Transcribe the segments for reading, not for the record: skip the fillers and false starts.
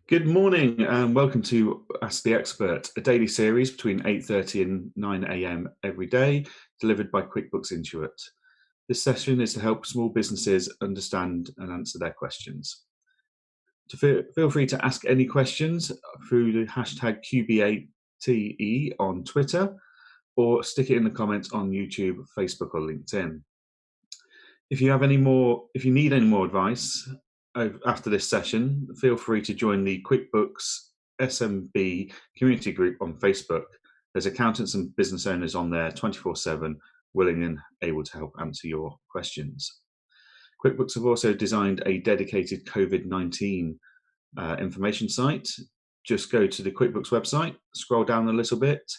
Good morning and welcome to Ask the Expert, a daily series between 8:30 and 9 a.m. every day, delivered by QuickBooks Intuit. This session is to help small businesses understand and answer their questions. Feel free to ask any questions through the hashtag QBATE on Twitter, or stick it in the comments on YouTube, Facebook, or LinkedIn. If you need any more advice after this session, feel free to join the QuickBooks SMB community group on Facebook. There's accountants and business owners on there 24/7, willing and able to help answer your questions. QuickBooks have also designed a dedicated COVID-19 information site. Just go to the QuickBooks website, scroll down a little bit,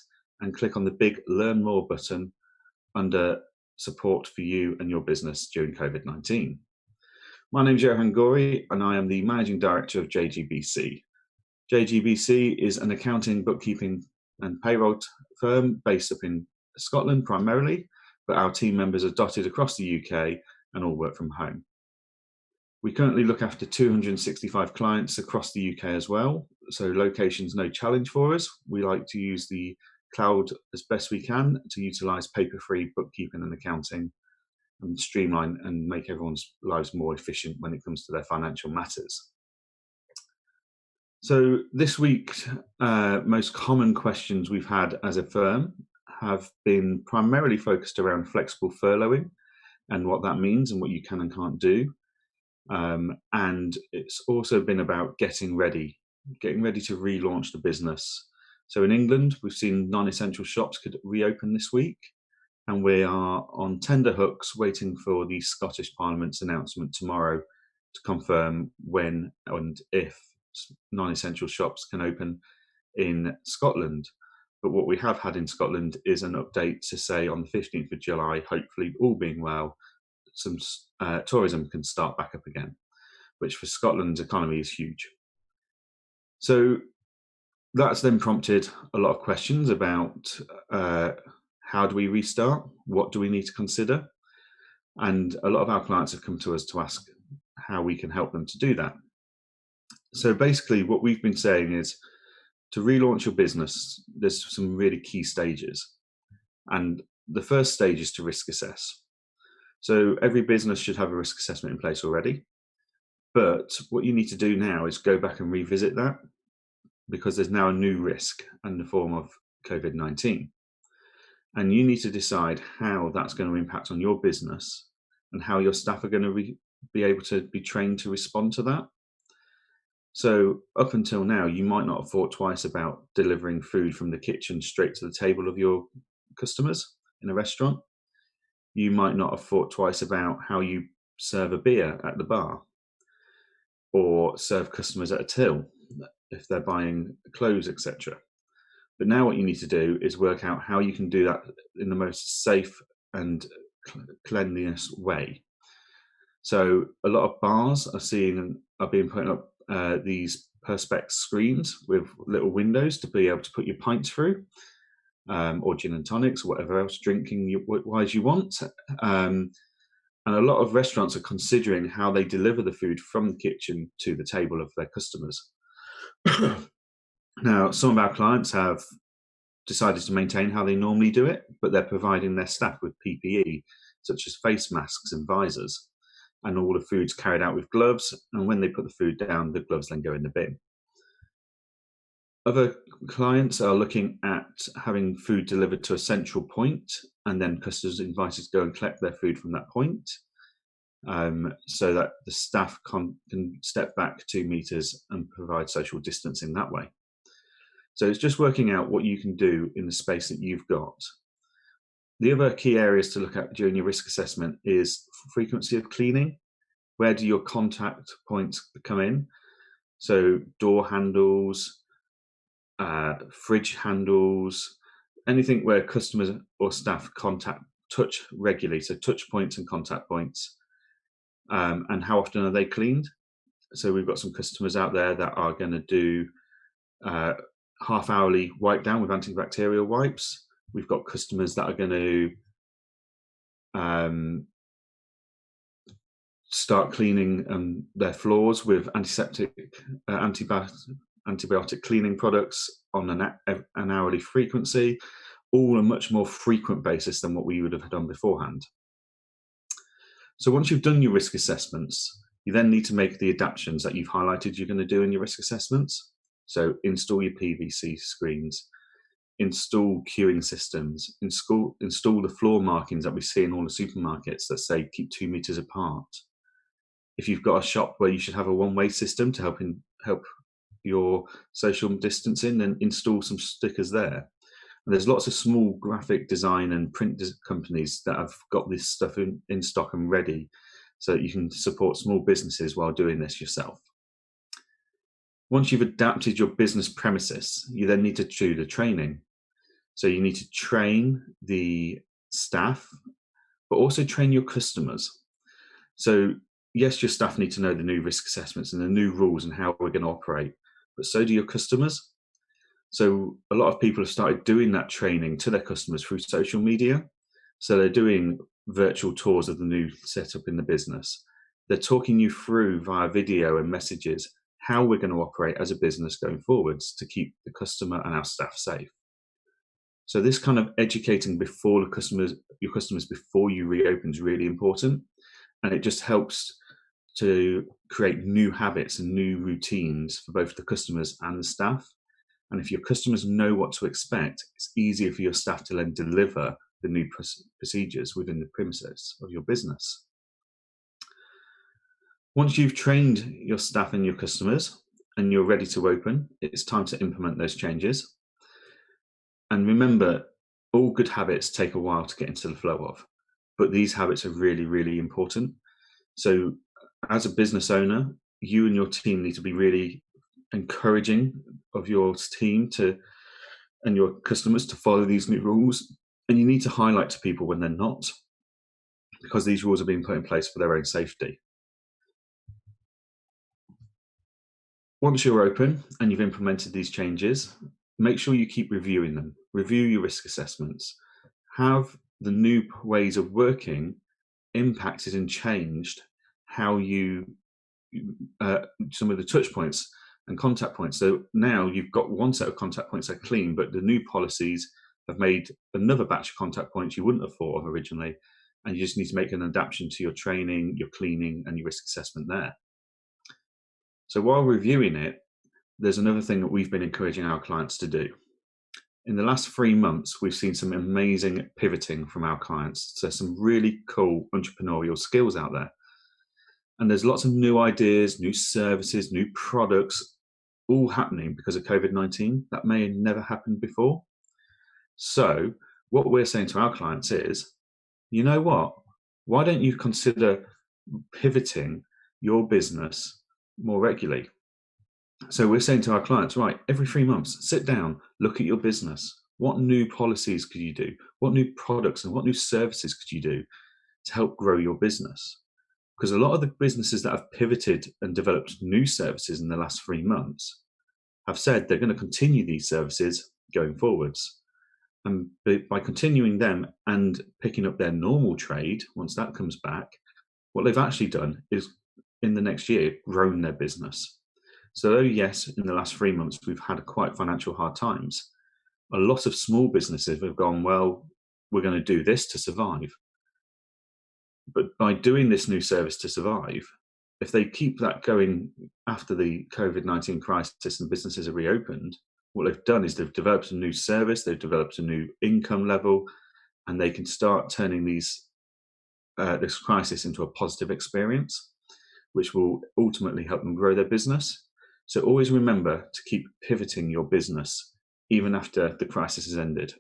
and click on the big Learn More button under Support for you and your business during COVID-19. My name is Johann Goree, and I am the Managing Director of JGBC. JGBC is an accounting, bookkeeping, and payroll firm based up in Scotland primarily, but our team members are dotted across the UK and all work from home. We currently look after 265 clients across the UK as well, so location's no challenge for us. We like to use the cloud as best we can to utilise paper-free bookkeeping and accounting and streamline and make everyone's lives more efficient when it comes to their financial matters. So this week, most common questions we've had as a firm have been primarily focused around flexible furloughing and what that means and what you can and can't do. And it's also been about getting ready to relaunch the business. So in England, we've seen non-essential shops could reopen this week, and we are on tender hooks waiting for the Scottish Parliament's announcement tomorrow to confirm when and if non-essential shops can open in Scotland. But what we have had in Scotland is an update to say on the 15th of July, hopefully all being well, some tourism can start back up again, which for Scotland's economy is huge. So that's then prompted a lot of questions about how do we restart? What do we need to consider? And a lot of our clients have come to us to ask how we can help them to do that. So basically what we've been saying is to relaunch your business, there's some really key stages. And the first stage is to risk assess. So every business should have a risk assessment in place already. But what you need to do now is go back and revisit that, because there's now a new risk in the form of COVID-19. And you need to decide how that's going to impact on your business and how your staff are going to be able to be trained to respond to that. So up until now, you might not have thought twice about delivering food from the kitchen straight to the table of your customers in a restaurant. You might not have thought twice about how you serve a beer at the bar or serve customers at a till if they're buying clothes, etc. But now what you need to do is work out how you can do that in the most safe and cleanliness way. So a lot of bars are being putting up these perspex screens with little windows to be able to put your pints through, or gin and tonics, or whatever else drinking wise you want. And a lot of restaurants are considering how they deliver the food from the kitchen to the table of their customers. Now, some of our clients have decided to maintain how they normally do it, but they're providing their staff with PPE, such as face masks and visors, and all the food's carried out with gloves, and when they put the food down, the gloves then go in the bin. Other clients are looking at having food delivered to a central point, and then customers invited to go and collect their food from that point, so that the staff can step back 2 meters and provide social distancing that way. So it's just working out what you can do in the space that you've got. The other key areas to look at during your risk assessment is frequency of cleaning. Where do your contact points come in? So door handles, fridge handles, anything where customers or staff touch regularly, so touch points and contact points. And how often are they cleaned? So we've got some customers out there that are going to do half-hourly wipe down with antibacterial wipes. We've got customers that are going to start cleaning their floors with antibiotic cleaning products on an hourly frequency, all a much more frequent basis than what we would have done beforehand. So once you've done your risk assessments, you then need to make the adaptations that you've highlighted you're going to do in your risk assessments. So install your PVC screens, install queuing systems, install the floor markings that we see in all the supermarkets that say keep 2 meters apart. If you've got a shop where you should have a one-way system to help your social distancing, then install some stickers there. And there's lots of small graphic design and print companies that have got this stuff in stock and ready, so that you can support small businesses while doing this yourself. Once you've adapted your business premises, you then need to do the training. So you need to train the staff, but also train your customers. So yes, your staff need to know the new risk assessments and the new rules and how we're going to operate, but so do your customers. So a lot of people have started doing that training to their customers through social media. So they're doing virtual tours of the new setup in the business. They're talking you through via video and messages how we're going to operate as a business going forwards to keep the customer and our staff safe. So this kind of educating before your customers before you reopen is really important, and it just helps to create new habits and new routines for both the customers and the staff. And if your customers know what to expect, it's easier for your staff to then deliver the new procedures within the premises of your business. Once you've trained your staff and your customers and you're ready to open, it's time to implement those changes. And remember, all good habits take a while to get into the flow of, but these habits are really, really important. So as a business owner, you and your team need to be really encouraging of your team and your customers to follow these new rules. And you need to highlight to people when they're not, because these rules are being put in place for their own safety. Once you're open and you've implemented these changes, make sure you keep reviewing them. Review your risk assessments. Have the new ways of working impacted and changed how you some of the touch points and contact points. So now you've got one set of contact points that are clean, but the new policies have made another batch of contact points you wouldn't have thought of originally, and you just need to make an adaptation to your training, your cleaning, and your risk assessment there. So while reviewing it, there's another thing that we've been encouraging our clients to do. In the last 3 months, we've seen some amazing pivoting from our clients. So some really cool entrepreneurial skills out there. And there's lots of new ideas, new services, new products, all happening because of COVID-19 that may have never happened before. So what we're saying to our clients is, you know what? Why don't you consider pivoting your business more regularly? So we're saying to our clients, right, every 3 months, sit down, look at your business. What new policies could you do? What new products and what new services could you do to help grow your business? Because a lot of the businesses that have pivoted and developed new services in the last 3 months have said they're going to continue these services going forwards. And by continuing them and picking up their normal trade, once that comes back, what they've actually done is in the next year grown their business. So yes, in the last 3 months, we've had quite financial hard times. A lot of small businesses have gone, well, we're going to do this to survive. But by doing this new service to survive, if they keep that going after the COVID-19 crisis and businesses are reopened, what they've done is they've developed a new service, they've developed a new income level, and they can start turning this crisis into a positive experience, which will ultimately help them grow their business. So always remember to keep pivoting your business even after the crisis has ended.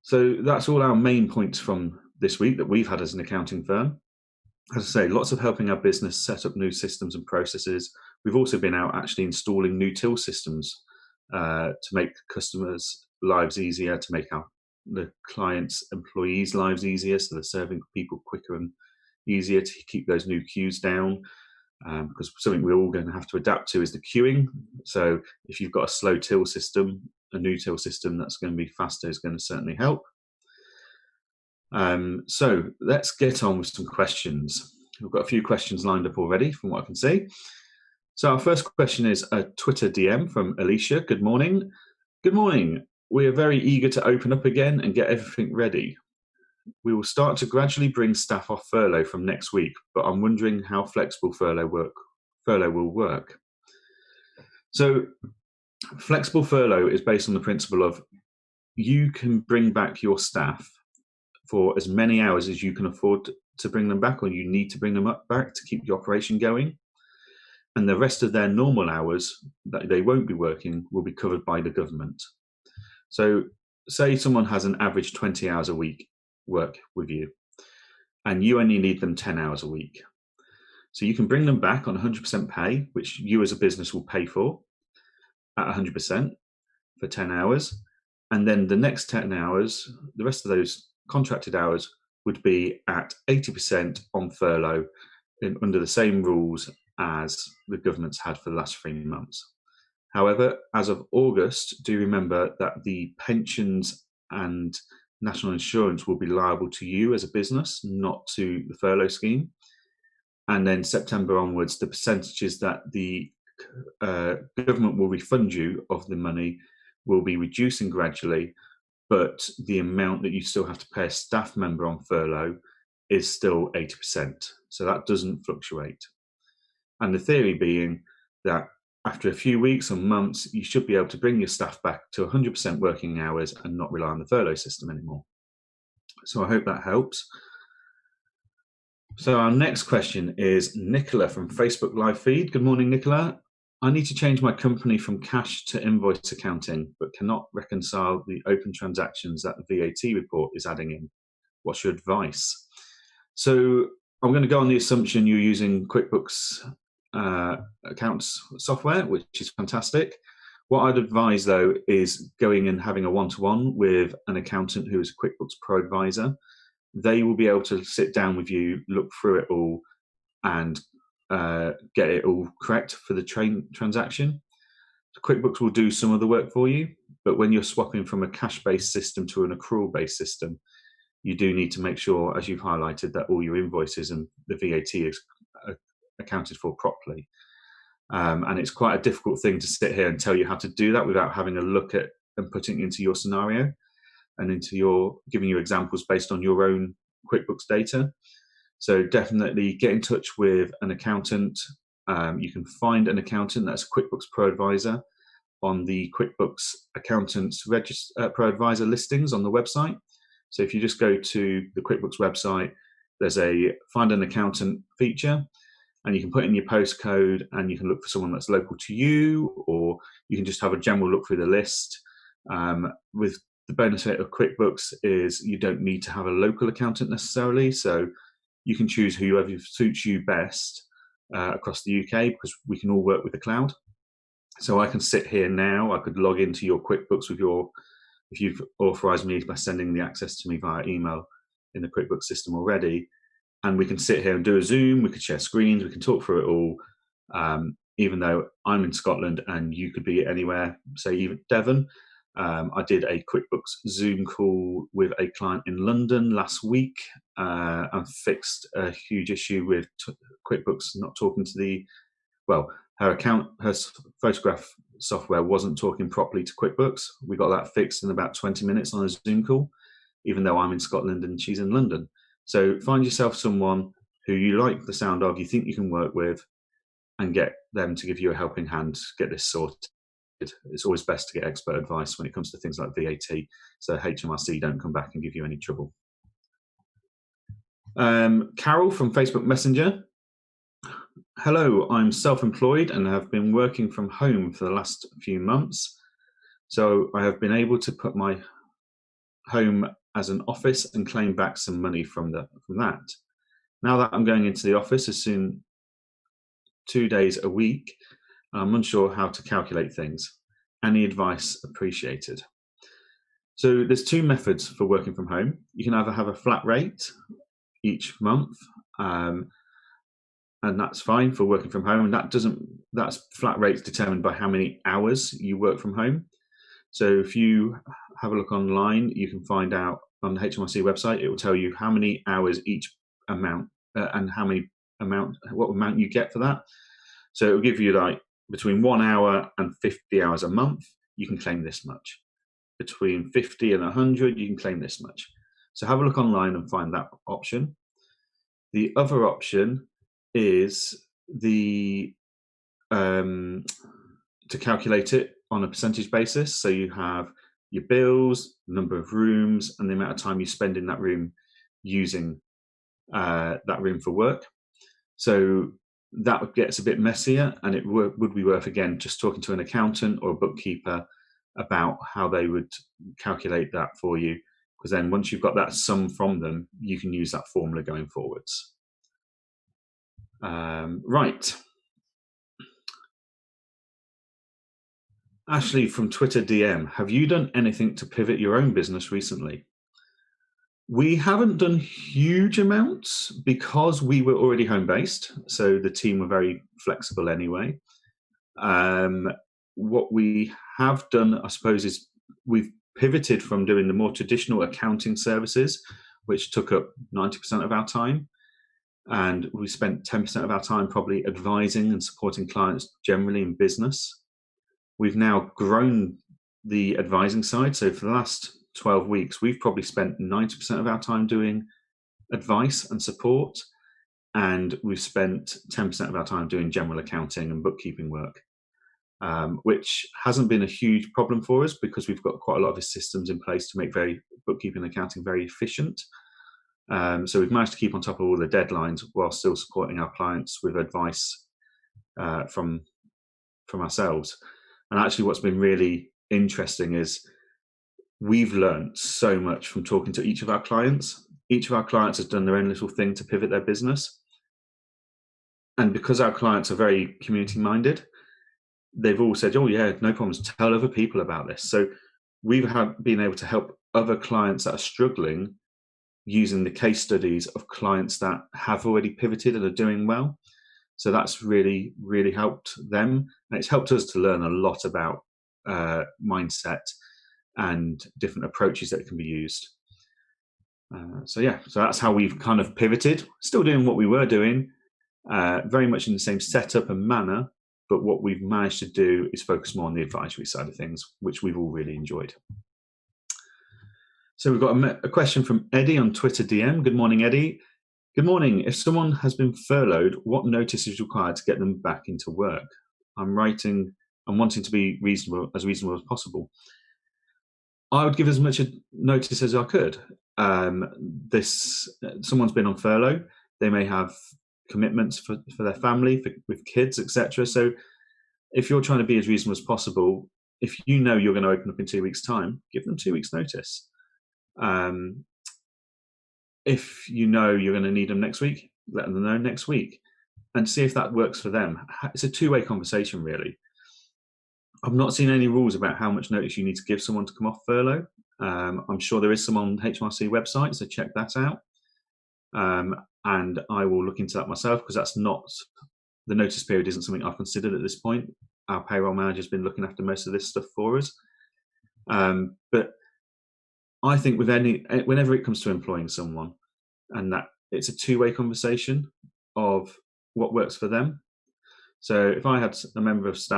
So that's all our main points from this week that we've had as an accounting firm. As I say, lots of helping our business set up new systems and processes. We've also been out actually installing new till systems to make customers' lives easier, to make the clients' employees' lives easier, so they're serving people quicker and easier, to keep those new queues down. Because something we're all going to have to adapt to is the queuing. So if you've got a slow till system, a new till system that's going to be faster is going to certainly help. So let's get on with some questions. We've got a few questions lined up already from what I can see. So our first question is a Twitter DM from Alicia. Good morning. Good morning. We are very eager to open up again and get everything ready. We will start to gradually bring staff off furlough from next week, but I'm wondering how flexible furlough will work. So flexible furlough is based on the principle of you can bring back your staff for as many hours as you can afford to bring them back, or you need to bring them back to keep the operation going. And the rest of their normal hours that they won't be working will be covered by the government. So say someone has an average 20 hours a week work with you, and you only need them 10 hours a week. So you can bring them back on 100% pay, which you as a business will pay for at 100% for 10 hours. And then the next 10 hours, the rest of those contracted hours would be at 80% on furlough under the same rules as the government's had for the last 3 months. However, as of August, do remember that the pensions and national insurance will be liable to you as a business, not to the furlough scheme. And then September onwards, the percentages that the government will refund you of the money will be reducing gradually, but the amount that you still have to pay a staff member on furlough is still 80%. So that doesn't fluctuate. And the theory being that after a few weeks or months, you should be able to bring your staff back to 100% working hours and not rely on the furlough system anymore. So I hope that helps. So our next question is Nicola from Facebook Live Feed. Good morning, Nicola. I need to change my company from cash to invoice accounting, but cannot reconcile the open transactions that the VAT report is adding in. What's your advice? So I'm going to go on the assumption you're using QuickBooks accounts software, which is fantastic. What I'd advise, though, is going and having a one-to-one with an accountant who is a QuickBooks Pro advisor. They will be able to sit down with you, look through it all, and get it all correct for the transaction. QuickBooks will do some of the work for you, but when you're swapping from a cash-based system to an accrual-based system, you do need to make sure, as you've highlighted, that all your invoices and the VAT is accounted for properly. And it's quite a difficult thing to sit here and tell you how to do that without having a look at and putting it into your scenario and into giving you examples based on your own QuickBooks data. So definitely get in touch with an accountant. You can find an accountant that's a QuickBooks Pro Advisor on the QuickBooks Accountants Pro Advisor listings on the website. So if you just go to the QuickBooks website, there's a Find an Accountant feature, and you can put in your postcode and you can look for someone that's local to you, or you can just have a general look through the list. With the benefit of QuickBooks is you don't need to have a local accountant necessarily, so you can choose whoever suits you best across the UK, because we can all work with the cloud. So I can sit here now, I could log into your QuickBooks if you've authorized me by sending the access to me via email in the QuickBooks system already, and we can sit here and do a Zoom, we could share screens, we can talk through it all, even though I'm in Scotland and you could be anywhere, say even Devon. I did a QuickBooks Zoom call with a client in London last week and fixed a huge issue with QuickBooks not talking to her photograph software wasn't talking properly to QuickBooks. We got that fixed in about 20 minutes on a Zoom call, even though I'm in Scotland and she's in London. So find yourself someone who you like the sound of, you think you can work with, and get them to give you a helping hand to get this sorted. It's always best to get expert advice when it comes to things like VAT, so HMRC don't come back and give you any trouble. Carol from Facebook Messenger. Hello, I'm self-employed and have been working from home for the last few months. So I have been able to put my home as an office and claim back some money from that. Now that I'm going into the office as soon 2 days a week, I'm unsure how to calculate things. Any advice appreciated? So there's two methods for working from home. You can either have a flat rate each month, and that's fine for working from home. And that's flat rates determined by how many hours you work from home. So if you have a look online, you can find out on the HMRC website, it will tell you how many hours each amount and what amount you get for that. So it will give you like between 1 hour and 50 hours a month, you can claim this much. Between 50 and 100, you can claim this much. So have a look online and find that option. The other option is to calculate it on a percentage basis. So you have your bills, number of rooms, and the amount of time you spend in that room using that room for work. So that gets a bit messier, and it would be worth, again, just talking to an accountant or a bookkeeper about how they would calculate that for you, because then once you've got that sum from them, you can use that formula going forwards. Right. Ashley from Twitter DM, have you done anything to pivot your own business recently? We haven't done huge amounts because we were already home-based, so the team were very flexible anyway. What we have done, I suppose, is we've pivoted from doing the more traditional accounting services, which took up 90% of our time, and we spent 10% of our time probably advising and supporting clients generally in business. We've now grown the advising side, so for the last 12 weeks, we've probably spent 90% of our time doing advice and support, and we've spent 10% of our time doing general accounting and bookkeeping work, which hasn't been a huge problem for us because we've got quite a lot of systems in place to make bookkeeping and accounting very efficient. So we've managed to keep on top of all the deadlines while still supporting our clients with advice from ourselves. And actually what's been really interesting is we've learned so much from talking to each of our clients. Each of our clients has done their own little thing to pivot their business. And because our clients are very community minded, they've all said, oh yeah, no problems, tell other people about this. So we've been able to help other clients that are struggling using the case studies of clients that have already pivoted and are doing well. So that's really, really helped them. And it's helped us to learn a lot about mindset and different approaches that can be used. So that's how we've kind of pivoted, still doing what we were doing, very much in the same setup and manner, but what we've managed to do is focus more on the advisory side of things, which we've all really enjoyed. So we've got a question from Eddie on Twitter DM. Good morning, Eddie. Good morning. If someone has been furloughed, what notice is required to get them back into work? I'm wanting to be as reasonable as possible. I would give as much notice as I could. Someone's been on furlough. They may have commitments for their family, with kids, etc. So if you're trying to be as reasonable as possible, if you know you're going to open up in 2 weeks' time, give them 2 weeks' notice. If you know you're going to need them next week, let them know next week and see if that works for them. It's a two-way conversation, really. I've not seen any rules about how much notice you need to give someone to come off furlough. I'm sure there is some on the HMRC website, so check that out. And I will look into that myself because that's not, the notice period isn't something I've considered at this point. Our payroll manager's been looking after most of this stuff for us. But I think whenever it comes to employing someone, and that it's a two-way conversation of what works for them. So if I had two members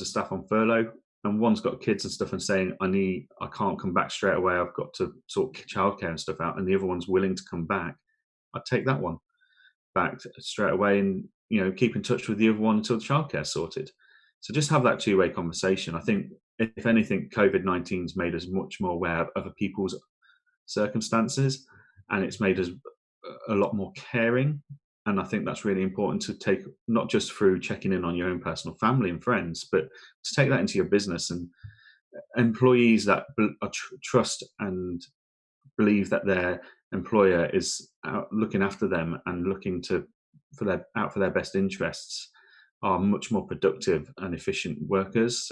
of staff on furlough, and one's got kids and stuff and saying, I can't come back straight away, I've got to sort childcare and stuff out, and the other one's willing to come back, I'd take that one back straight away and keep in touch with the other one until the childcare's sorted. So just have that two-way conversation. I think if anything, COVID-19's made us much more aware of other people's circumstances, and it's made us a lot more caring. And I think that's really important to take, not just through checking in on your own personal family and friends, but to take that into your business. And employees that trust and believe that their employer is looking after them and looking for their best interests are much more productive and efficient workers,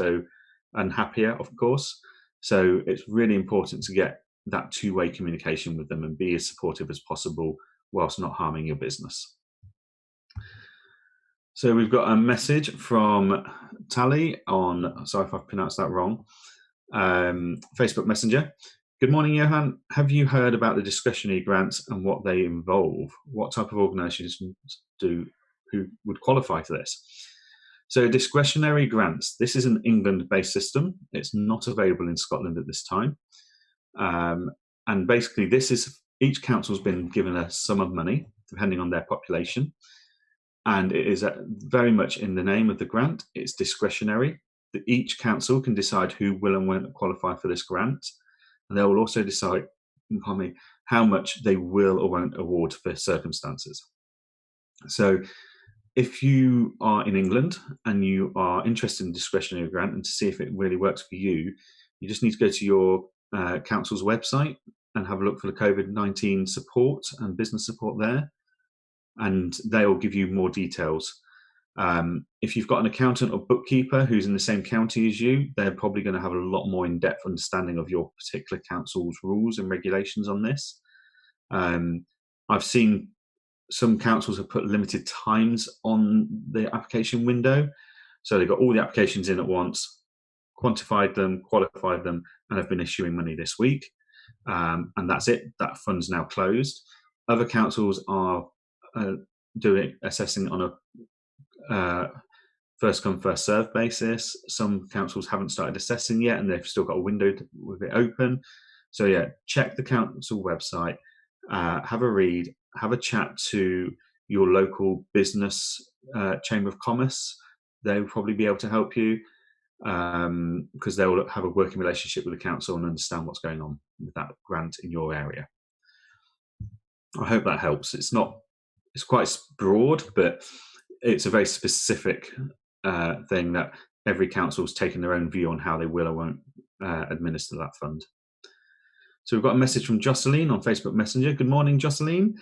and happier, of course. So it's really important to get that two-way communication with them and be as supportive as possible whilst not harming your business. So we've got a message from Tally sorry if I've pronounced that wrong, Facebook Messenger. Good morning, Johann. Have you heard about the discretionary grants and what they involve? What type of organisations who would qualify for this? So discretionary grants, this is an England-based system. It's not available in Scotland at this time. And basically each council's been given a sum of money, depending on their population. And it is very much in the name of the grant. It's discretionary. Each council can decide who will and won't qualify for this grant. And they will also decide how much they will or won't award for circumstances. So if you are in England and you are interested in discretionary grant and to see if it really works for you, you just need to go to your council's website and have a look for the COVID-19 support and business support there, and they'll give you more details. If you've got an accountant or bookkeeper who's in the same county as you, they're probably going to have a lot more in-depth understanding of your particular council's rules and regulations on this. I've seen some councils have put limited times on the application window. So they've got all the applications in at once, quantified them, qualified them, and have been issuing money this week. And that's it. That fund's now closed. Other councils are assessing on a first come, first served basis. Some councils haven't started assessing yet, and they've still got a window with it open. So yeah, check the council website, have a read, have a chat to your local business chamber of commerce. They'll probably be able to help you because they'll have a working relationship with the council and understand what's going on with that grant in your area. I hope that helps. It's quite broad, but it's a very specific thing that every council's taken their own view on how they will or won't administer that fund. So we've got a message from Jocelyn on Facebook Messenger. Good morning, Jocelyn.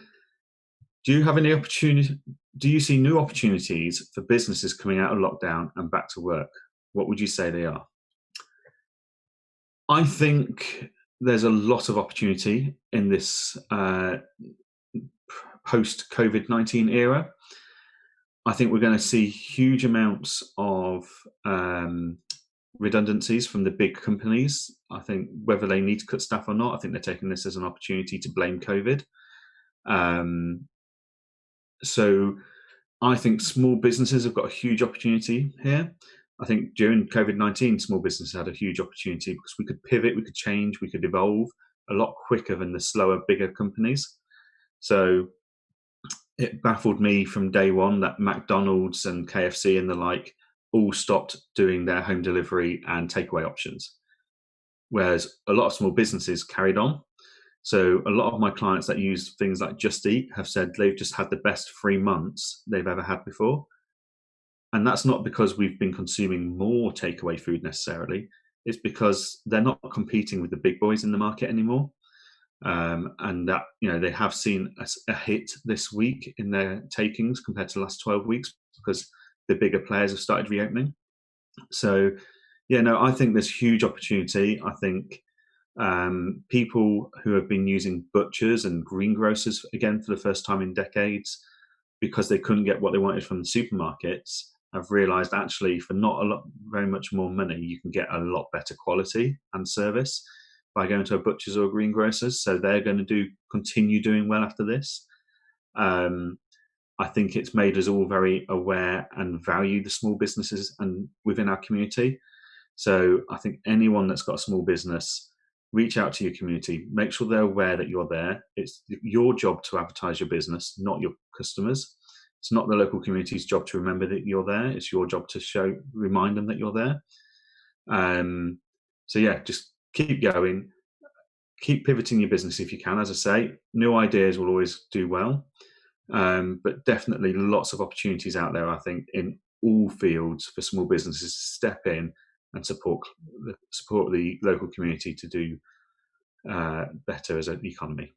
Do you see new opportunities for businesses coming out of lockdown and back to work? What would you say they are? I think there's a lot of opportunity in this post-COVID-19 era. I think we're going to see huge amounts of redundancies from the big companies. I think whether they need to cut staff or not, I think they're taking this as an opportunity to blame COVID. So I think small businesses have got a huge opportunity here. I think during COVID-19, small businesses had a huge opportunity because we could pivot, we could change, we could evolve a lot quicker than the slower, bigger companies. So it baffled me from day one that McDonald's and KFC and the like all stopped doing their home delivery and takeaway options, whereas a lot of small businesses carried on. So a lot of my clients that use things like Just Eat have said they've just had the best 3 months they've ever had before. And that's not because we've been consuming more takeaway food necessarily. It's because they're not competing with the big boys in the market anymore. And that, they have seen a hit this week in their takings compared to the last 12 weeks because the bigger players have started reopening. So, I think there's huge opportunity. I think people who have been using butchers and greengrocers again for the first time in decades because they couldn't get what they wanted from the supermarkets have realised actually for not very much more money you can get a lot better quality and service by going to a butcher's or a greengrocer's. So they're going to continue doing well after this. I think it's made us all very aware and value the small businesses and within our community. So I think anyone that's got a small business, reach out to your community, make sure they're aware that you're there. It's your job to advertise your business, not your customers. It's not the local community's job to remember that you're there. It's your job to remind them that you're there. Just keep going, keep pivoting your business if you can. As I say, new ideas will always do well, but definitely lots of opportunities out there, I think, in all fields for small businesses to step in and support the local community to do better as an economy.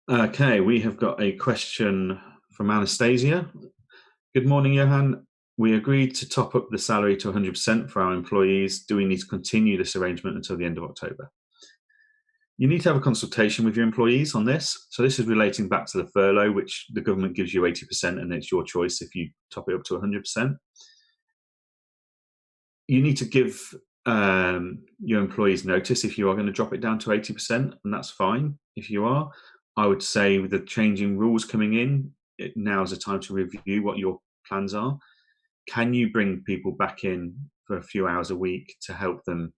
Okay, we have got a question from Anastasia. Good morning, Johann. We agreed to top up the salary to 100% for our employees. Do we need to continue this arrangement until the end of October? You need to have a consultation with your employees on this. So this is relating back to the furlough, which the government gives you 80% and it's your choice if you top it up to 100%. You need to give your employees notice if you are going to drop it down to 80%, and that's fine if you are. I would say with the changing rules coming in, now is the time to review what your plans are. Can you bring people back in for a few hours a week to help them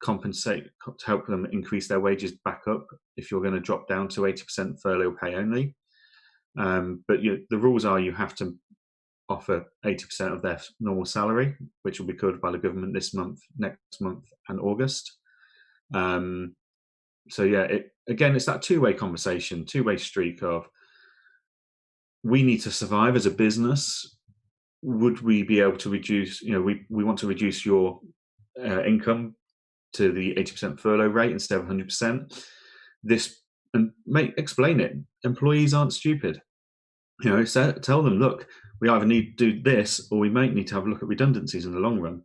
compensate, to help them increase their wages back up if you're going to drop down to 80% furlough pay only? But the rules are you have to offer 80% of their normal salary, which will be covered by the government this month, next month, and August. So yeah, it's that two-way conversation, two-way streak of, we need to survive as a business. Would we be able to reduce, we want to reduce your income to the 80% furlough rate instead of 100%. Explain it. Employees aren't stupid. Tell them, look, we either need to do this, or we might need to have a look at redundancies in the long run,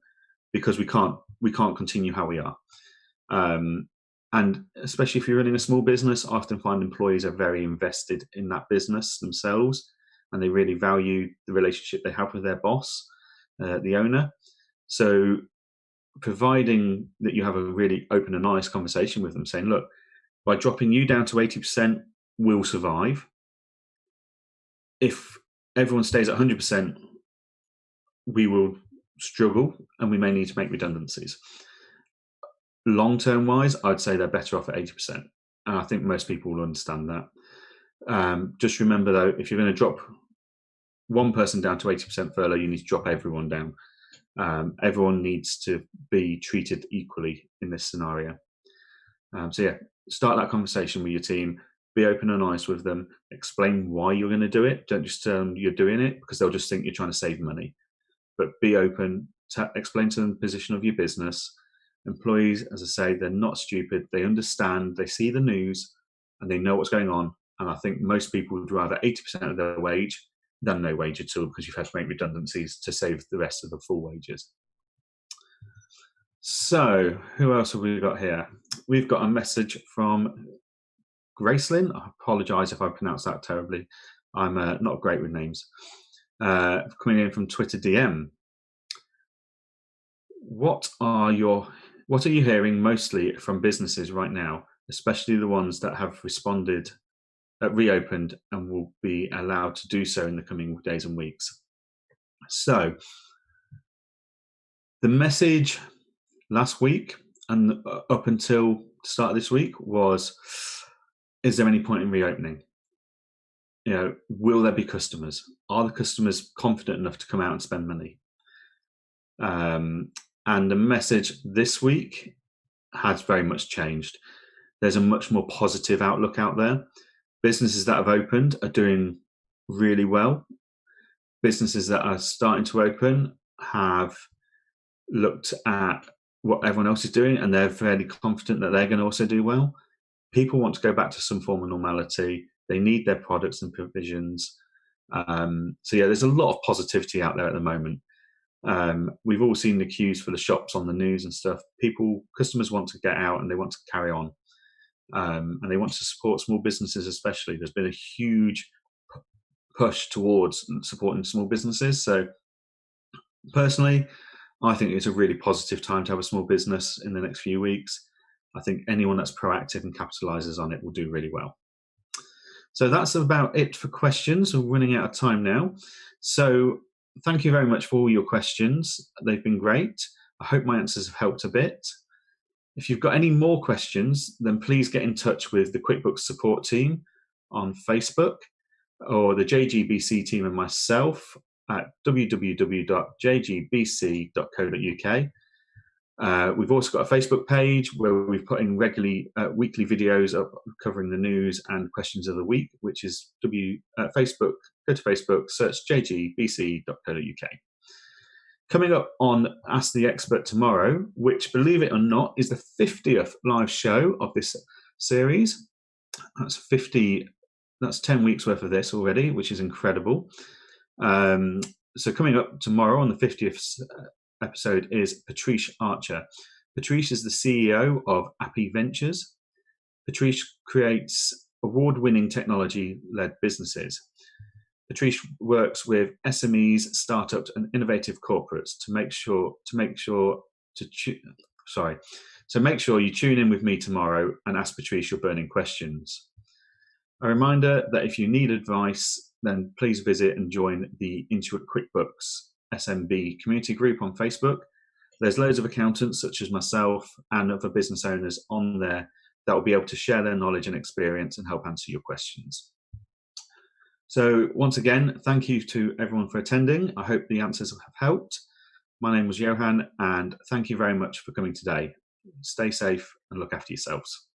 because we can't continue how we are. And especially if you're running a small business, I often find employees are very invested in that business themselves, and they really value the relationship they have with their boss, the owner. So providing that you have a really open and honest conversation with them, saying, look, by dropping you down to 80%, we'll survive. If everyone stays at 100%, we will struggle and we may need to make redundancies. Long-term wise, I'd say they're better off at 80%. And I think most people will understand that. Just remember though, if you're going to drop one person down to 80% furlough, you need to drop everyone down. Everyone needs to be treated equally in this scenario. Start that conversation with your team. Be open and honest with them. Explain why you're going to do it. Don't just tell them you're doing it because they'll just think you're trying to save money. But be open. Explain to them the position of your business. Employees, as I say, they're not stupid. They understand. They see the news and they know what's going on. And I think most people would rather 80% of their wage than no wage at all, because you've had to make redundancies to save the rest of the full wages. So who else have we got here? We've got a message from Gracelyn. I apologise if I pronounce that terribly. I'm not great with names. Coming in from Twitter DM. What are you hearing mostly from businesses right now, especially the ones that have reopened and will be allowed to do so in the coming days and weeks? So the message last week and up until the start of this week was, is there any point in reopening? Will there be customers? Are the customers confident enough to come out and spend money? And the message this week has very much changed. There's a much more positive outlook out there. Businesses that have opened are doing really well. Businesses that are starting to open have looked at what everyone else is doing and they're fairly confident that they're going to also do well. People want to go back to some form of normality. They need their products and provisions. There's a lot of positivity out there at the moment. We've all seen the queues for the shops on the news and stuff. Customers want to get out and they want to carry on. And they want to support small businesses especially. There's been a huge push towards supporting small businesses. So personally, I think it's a really positive time to have a small business in the next few weeks. I think anyone that's proactive and capitalizes on it will do really well. So that's about it for questions. We're running out of time now. So thank you very much for all your questions. They've been great. I hope my answers have helped a bit. If you've got any more questions, then please get in touch with the QuickBooks support team on Facebook or the JGBC team and myself at www.jgbc.co.uk. We've also got a Facebook page where we've put in regularly weekly videos up covering the news and questions of the week, which is Facebook. Go to Facebook, search jgbc.co.uk. Coming up on Ask the Expert tomorrow, which, believe it or not, is the 50th live show of this series. That's 10 weeks worth of this already, which is incredible. So coming up tomorrow on the 50th episode is Patrice Archer. Patrice is the CEO of Appy Ventures. Patrice creates award-winning technology-led businesses. Patrice works with SMEs, startups, and innovative corporates to make sure So make sure you tune in with me tomorrow and ask Patrice your burning questions. A reminder that if you need advice, then please visit and join the Intuit QuickBooks SMB community group on Facebook. There's loads of accountants such as myself and other business owners on there that will be able to share their knowledge and experience and help answer your questions. So once again, thank you to everyone for attending. I hope the answers have helped. My name was Johann, and thank you very much for coming today. Stay safe and look after yourselves.